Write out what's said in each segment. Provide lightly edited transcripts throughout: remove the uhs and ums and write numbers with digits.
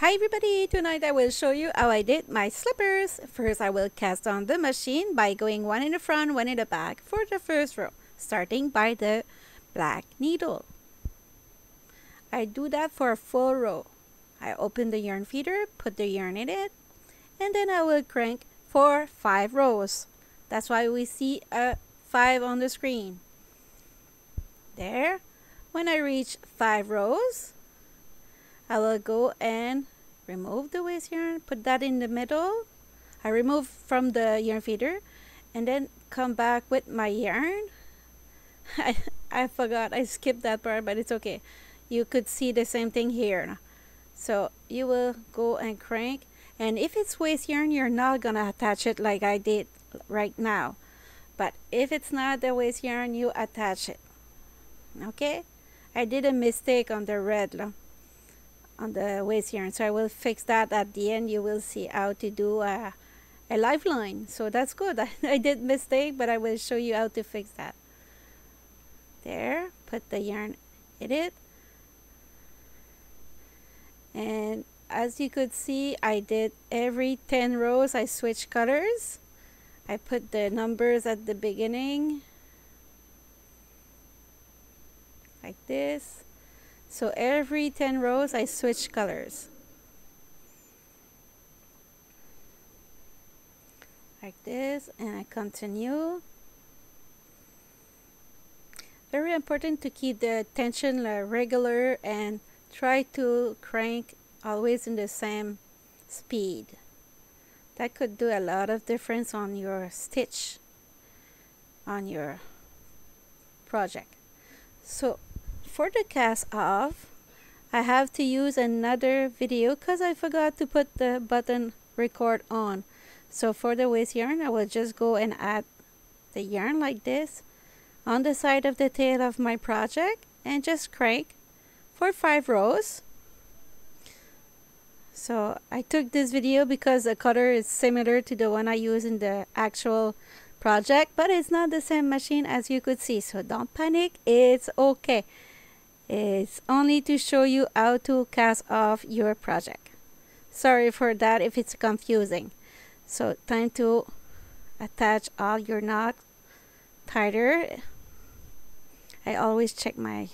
Hi everybody, tonight I will show you how I did my slippers. First I will cast on the machine by going one in the front, one in the back for the first row, starting by the black needle. I do that for a full row. I open the yarn feeder, put the yarn in it, and then I will crank for 5 rows. That's why we see a 5 on the screen. There. When I reach 5 rows, I will go and remove the waste yarn, put that in the middle. I remove from the yarn feeder and then come back with my yarn. I forgot, I skipped that part, but it's okay. You could see the same thing here. So you will go and crank, and if it's waste yarn, you're not gonna attach it like I did right now. But if it's not the waste yarn, you attach it. Okay? I did a mistake on the red on the waste yarn, so I will fix that at the end. You will see how to do a lifeline, so that's good. I did mistake, but I will show you how to fix that. There, put the yarn in it, and as you could see, I did every 10 rows I switch colors. I put the numbers at the beginning like this. So every 10 rows I switch colors. Like this, and I continue. Very important to keep the tension regular and try to crank always in the same speed. That could do a lot of difference on your stitch, on your project. So for the cast off, I have to use another video because I forgot to put the button record on. So for the waste yarn, I will just go and add the yarn like this on the side of the tail of my project and just crank for 5 rows. So I took this video because the cutter is similar to the one I use in the actual project, but it's not the same machine, as you could see, so don't panic, it's okay. It's only to show you how to cast off your project. Sorry for that if it's confusing. So time to attach all your knots tighter. I always check my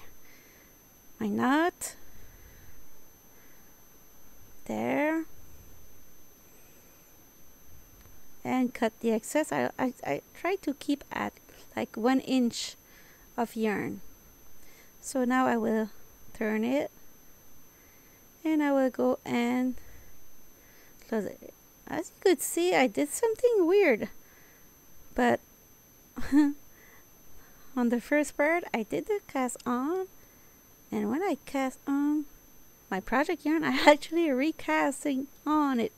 knot. There. And cut the excess. I try to keep at like 1 inch of yarn. So now I will turn it, and I will go and close it. As you could see, I did something weird, but on the first part I did the cast on, and when I cast on my project yarn, I actually recasting on it.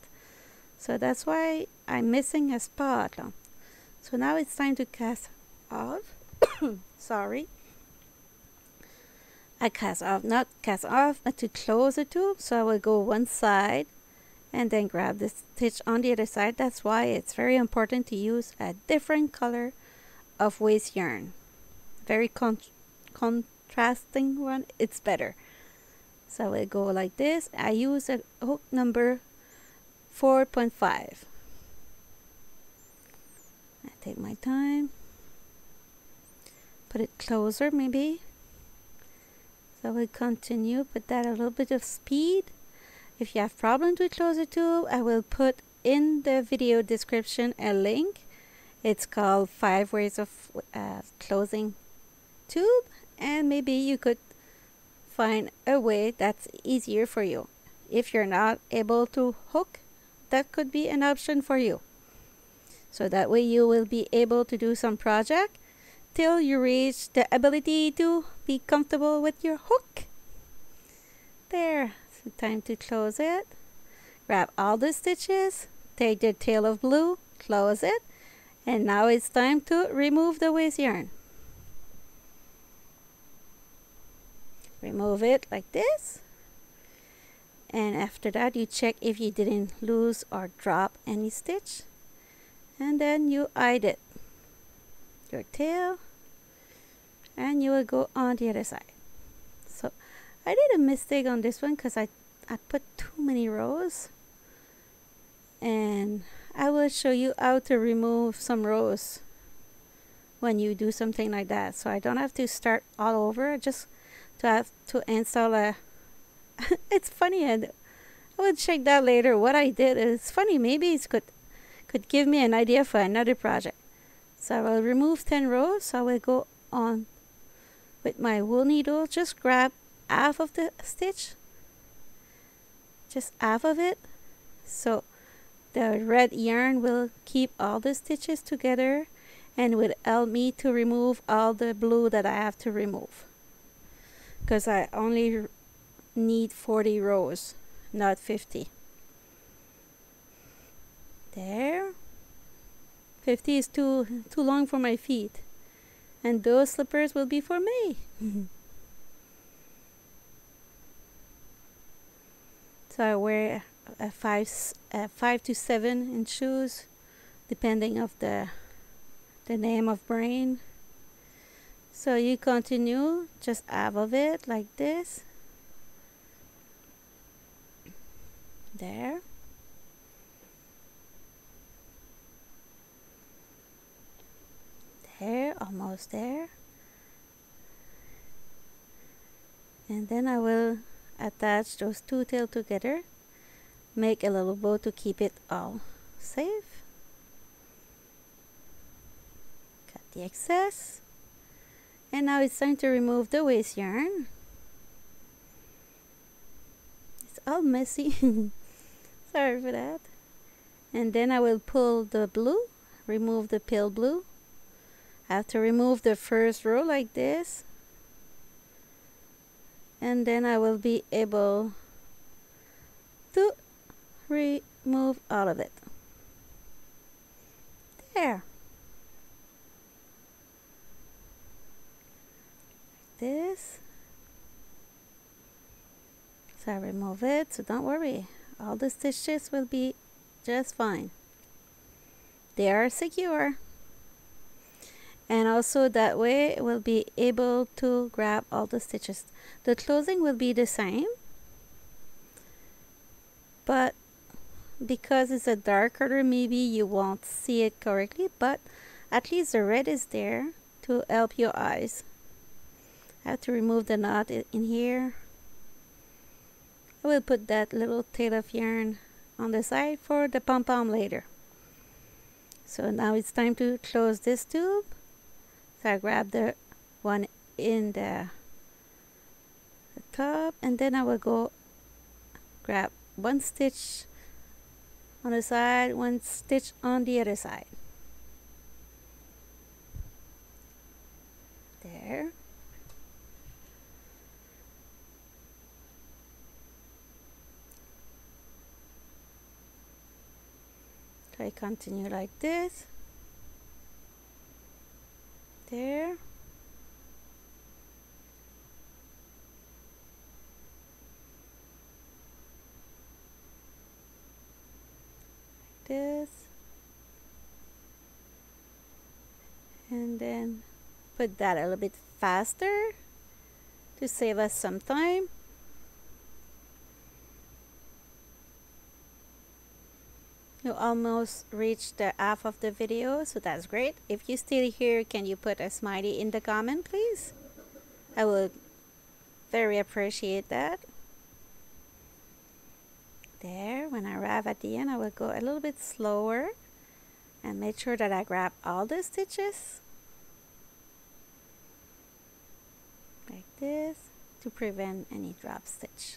So that's why I'm missing a spot. So now it's time to cast off. Sorry. I cast off, not cast off, but to close the tube. So I will go one side and then grab the stitch on the other side. That's why it's very important to use a different color of waste yarn. Very contrasting one, it's better. So I will go like this. I use a hook number 4.5. I take my time, put it closer maybe. So we'll continue, put that a little bit of speed. If you have problems with close the tube, I will put in the video description a link. It's called 5 ways of closing tube, and maybe you could find a way that's easier for you. If you're not able to hook, that could be an option for you. So that way you will be able to do some project till you reach the ability to be comfortable with your hook. There, so time to close it. Grab all the stitches, take the tail of blue, close it, and now it's time to remove the waste yarn. Remove it like this, and after that you check if you didn't lose or drop any stitch, and then you hide it, your tail, and you will go on the other side. So I did a mistake on this one because I I put too many rows, and I will show you how to remove some rows when you do something like that, so I don't have to start all over, just to have to install a it's funny, and I will check that later what I did. It's funny, maybe it could give me an idea for another project. So I will remove 10 rows. So I will go on with my wool needle, just grab half of the stitch, just half of it, so the red yarn will keep all the stitches together and will help me to remove all the blue that I have to remove, because I only need 40 rows, not 50. There. 50 is too long for my feet, and those slippers will be for me. So I wear a 5 to 7 inch shoes, depending of the name of brand. So you continue just half of it like this. There. There, almost there. And then I will attach those two tails together, make a little bow to keep it all safe. Cut the excess. And now it's time to remove the waste yarn. It's all messy. Sorry for that. And then I will pull the blue, remove the pale blue. I have to remove the first row like this, and then I will be able to remove all of it. There. Like this. So I remove it, so don't worry. All the stitches will be just fine. They are secure. And also that way we'll be able to grab all the stitches. The closing will be the same, but because it's a dark color, maybe you won't see it correctly, but at least the red is there to help your eyes. I have to remove the knot in here. I will put that little tail of yarn on the side for the pom pom later. So now it's time to close this tube. So I grab the one in the top, and then I will go grab one stitch on the side, one stitch on the other side. There. So I continue like this. There. This. And then put that a little bit faster to save us some time. You almost reached the half of the video, so that's great. If you're still here, can you put a smiley in the comment, please? I would very appreciate that. There, when I arrive at the end, I will go a little bit slower and make sure that I grab all the stitches like this to prevent any drop stitch.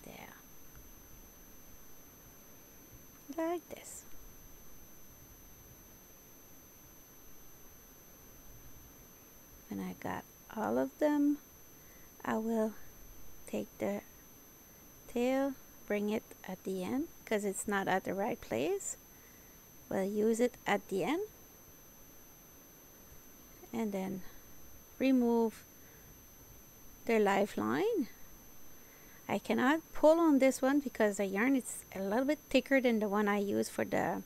There. Like this. When I got all of them, I will take the tail, bring it at the end because it's not at the right place. We'll use it at the end and then remove the lifeline. I cannot pull on this one because the yarn is a little bit thicker than the one I used for the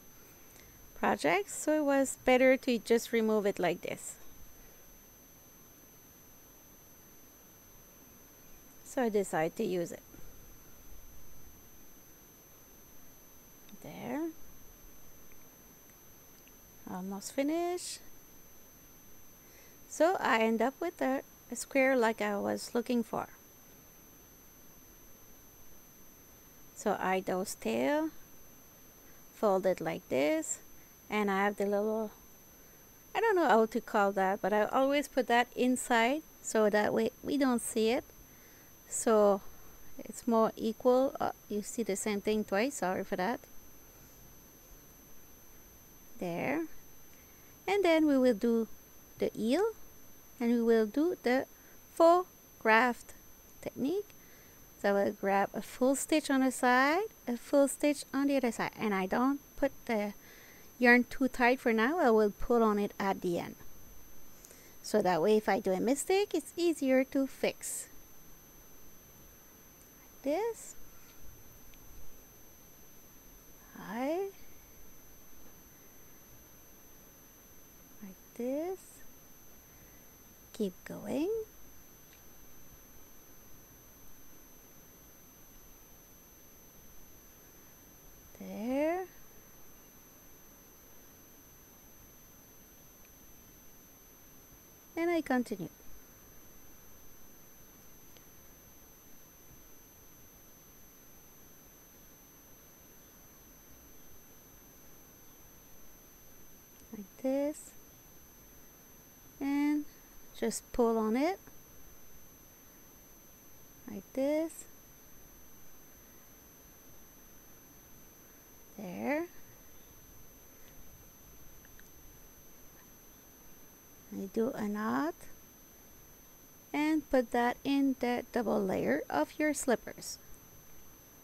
project, so it was better to just remove it like this. So I decided to use it. There. Almost finished. So I end up with a square like I was looking for. So I those tail, fold it like this, and I have the little, I don't know how to call that, but I always put that inside so that way we don't see it. So it's more equal. You see the same thing twice, sorry for that. There. And then we will do the eel, and we will do the faux graft technique. So I will grab a full stitch on the side, a full stitch on the other side, and I don't put the yarn too tight for now. I will pull on it at the end. So that way if I do a mistake, it's easier to fix. Like this. Like this. Keep going. There. And I continue. Like this. And just pull on it. Like this. There. I do a knot and put that in the double layer of your slippers.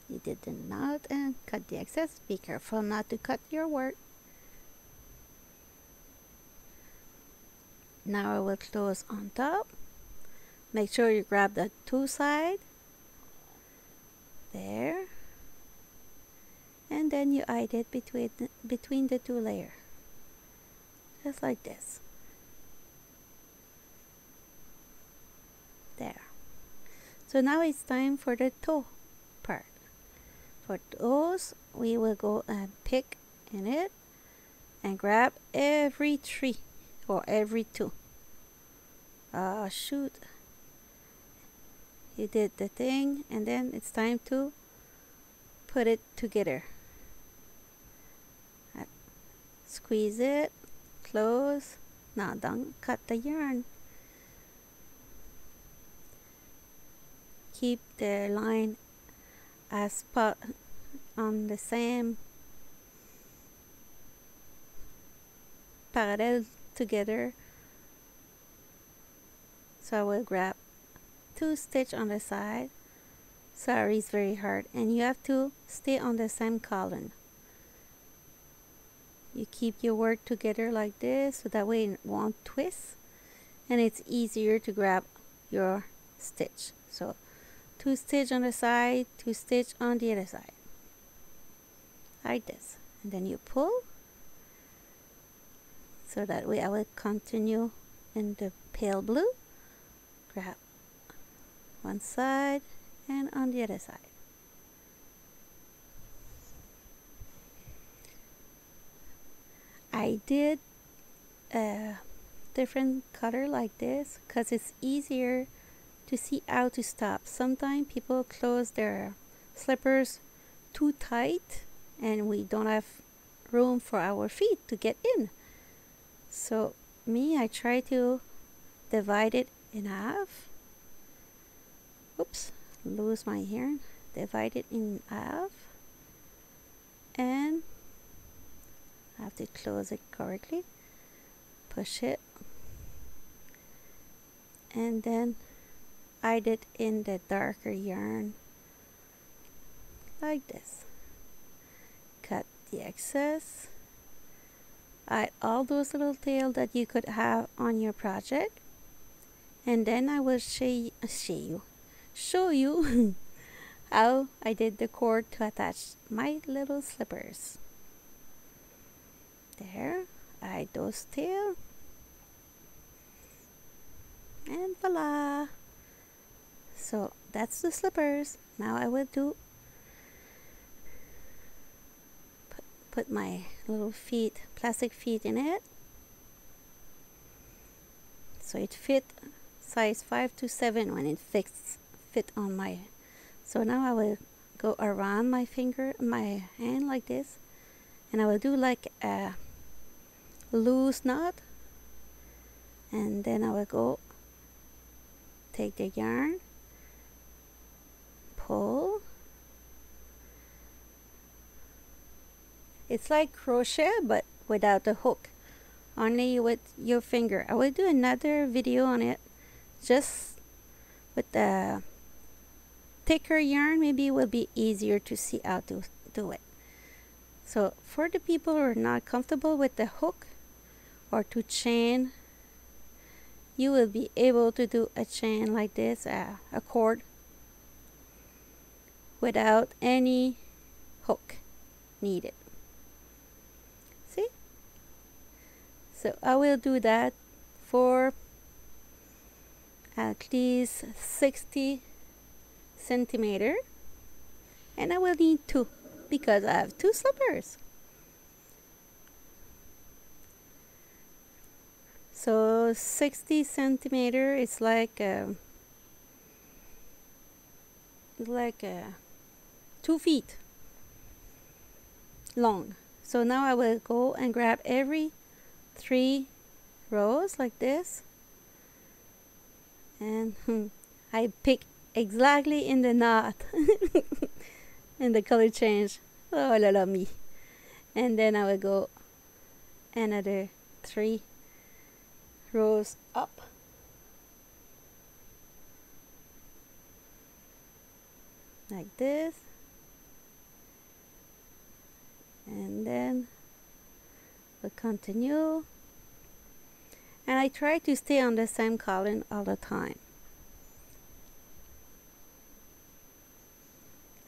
You did the knot and cut the excess. Be careful not to cut your work. Now I will close on top. Make sure you grab the two sides. There. And then you hide it between the two layers. Just like this. There. So now it's time for the toe part. For those, we will go and pick in it and grab every 3 or every 2. Shoot. You did the thing, and then it's time to put it together. Squeeze it, close. Now don't cut the yarn. Keep the line as spot on the same parallel together. So I will grab 2 stitch on the side. Sorry, it's very hard, and you have to stay on the same column. You keep your work together like this, so that way it won't twist, and it's easier to grab your stitch. So 2 stitch on the side, 2 stitch on the other side, like this, and then you pull. So that way I will continue in the pale blue. Grab one side and on the other side. I did a different color like this because it's easier to see how to stop. Sometimes people close their slippers too tight and we don't have room for our feet to get in. So me, I try to divide it in half. Oops, lose my yarn. Divide it in half, and I have to close it correctly. Push it, and then hide it in the darker yarn like this. Cut the excess. Hide all those little tails that you could have on your project, and then I will show you how I did the cord to attach my little slippers. There, hide those tails, and voila! So that's the slippers. Now I will put my little feet, plastic feet in it. So it fit size 5 to 7 when it fit on my. So now I will go around my finger, my hand like this, and I will do like a loose knot, and then I will go take the yarn, pull. It's like crochet but without the hook, only with your finger. I will do another video on it just with the thicker yarn. Maybe it will be easier to see how to do it. So for the people who are not comfortable with the hook or to chain, you will be able to do a chain like this, a cord, without any hook needed. See? So I will do that for at least 60 centimeter, and I will need 2 because I have 2 slippers. So 60 centimeter is like 2 feet long. So now I will go and grab every 3 rows like this, and I pick exactly in the knot and the color change. Oh la la me. And then I will go another 3 rows up, like this, and then we'll continue, and I try to stay on the same column all the time,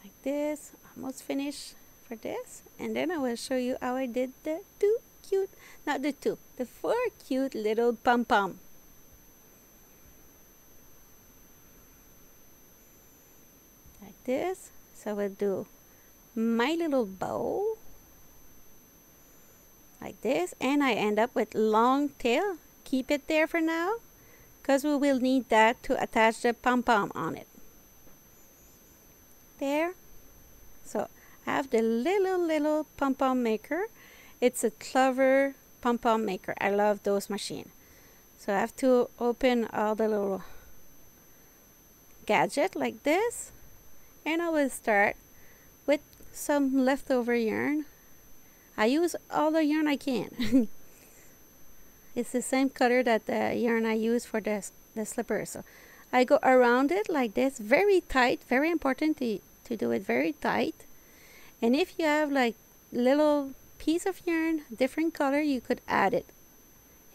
like this. Almost finished for this, and then I will show you how I did the 2 cute, not the 2, the 4 cute little pom pom. Like this. So I will do my little bow like this, and I end up with long tail. Keep it there for now because we will need that to attach the pom pom on it. There. So I have the little pom pom maker. It's a clever pom pom maker. I love those machines. So I have to open all the little gadget like this, and I will start with some leftover yarn. I use all the yarn I can. It's the same color that the yarn I use for the slipper. So I go around it like this, very tight. Very important to do it very tight. And if you have like little piece of yarn, different color, you could add it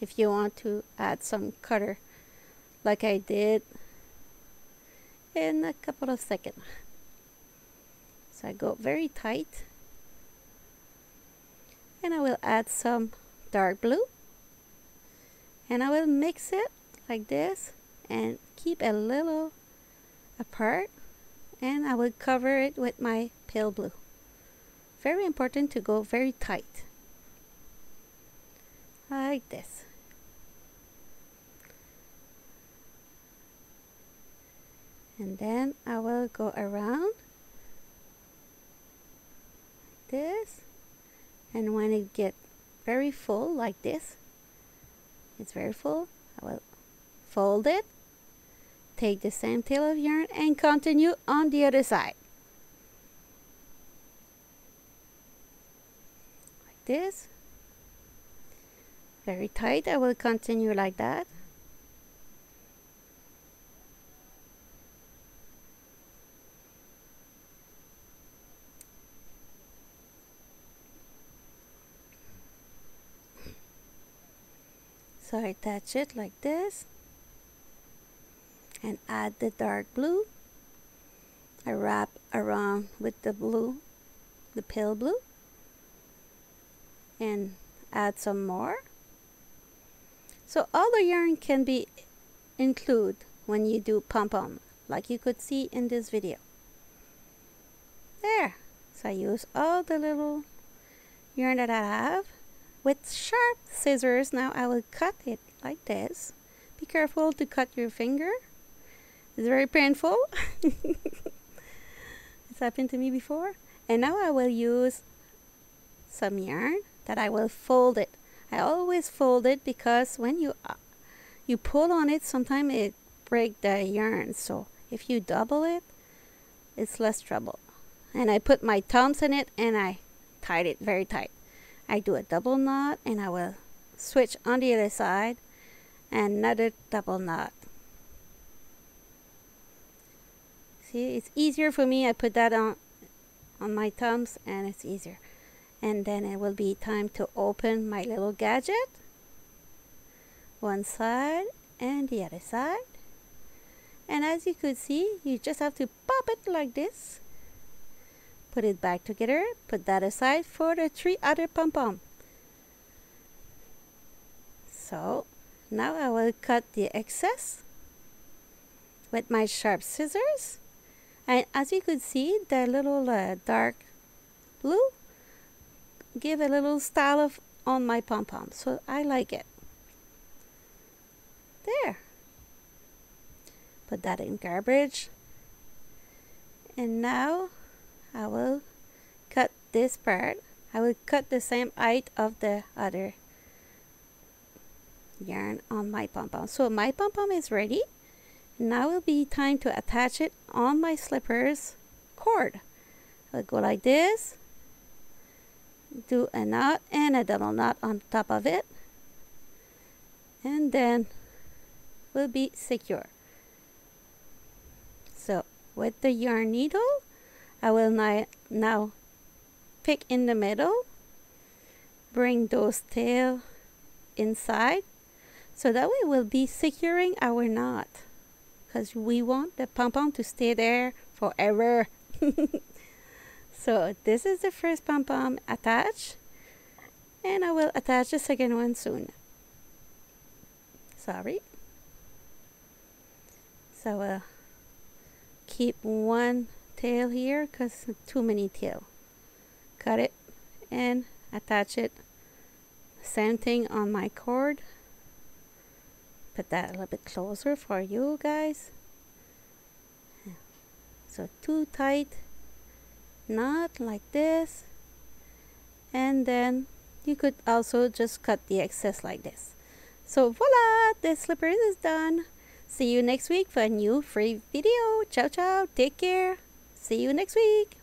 if you want to add some color, like I did in a couple of seconds. So I go very tight, and I will add some dark blue, and I will mix it like this and keep a little apart, and I will cover it with my pale blue. Very important to go very tight, like this. And then I will go around like this, and when it gets very full like this, it's very full, I will fold it, take the same tail of yarn, and continue on the other side. This very tight. I will continue like that. So I attach it like this and add the dark blue. I wrap around with the blue, the pale blue, and add some more. So all the yarn can be included when you do pom pom, like you could see in this video. There. So I use all the little yarn that I have. With sharp scissors, now I will cut it like this. Be careful to cut your finger. It's very painful. It's happened to me before. And now I will use some yarn that I will fold it. I always fold it because when you pull on it, sometimes it breaks the yarn. So if you double it, it's less trouble. And I put my thumbs in it and I tied it very tight. I do a double knot and I will switch on the other side and another double knot. See, it's easier for me. I put that on my thumbs and it's easier. And then it will be time to open my little gadget. One side and the other side. And as you could see, you just have to pop it like this. Put it back together. Put that aside for the 3 other pom-pom. So now I will cut the excess with my sharp scissors. And as you could see, the little dark blue give a little style of on my pom-pom. So I like it. There. Put that in garbage. And now I will cut this part. I will cut the same height of the other yarn on my pom-pom. So my pom-pom is ready. Now will be time to attach it on my slippers cord. I'll go like this. Do a knot and a double knot on top of it. And then will be secure. So with the yarn needle, I will now pick in the middle, bring those tails inside, so that way we'll be securing our knot, because we want the pom-pom to stay there forever. So this is the first pom-pom attached, and I will attach the second one soon. Sorry. So we'll keep one tail here because too many tail. Cut it and attach it. Same thing on my cord. Put that a little bit closer for you guys. So too tight, not like this. And then you could also just cut the excess like this. So voila, the slippers is done. See you next week for a new free video. Ciao ciao, take care. See you next week.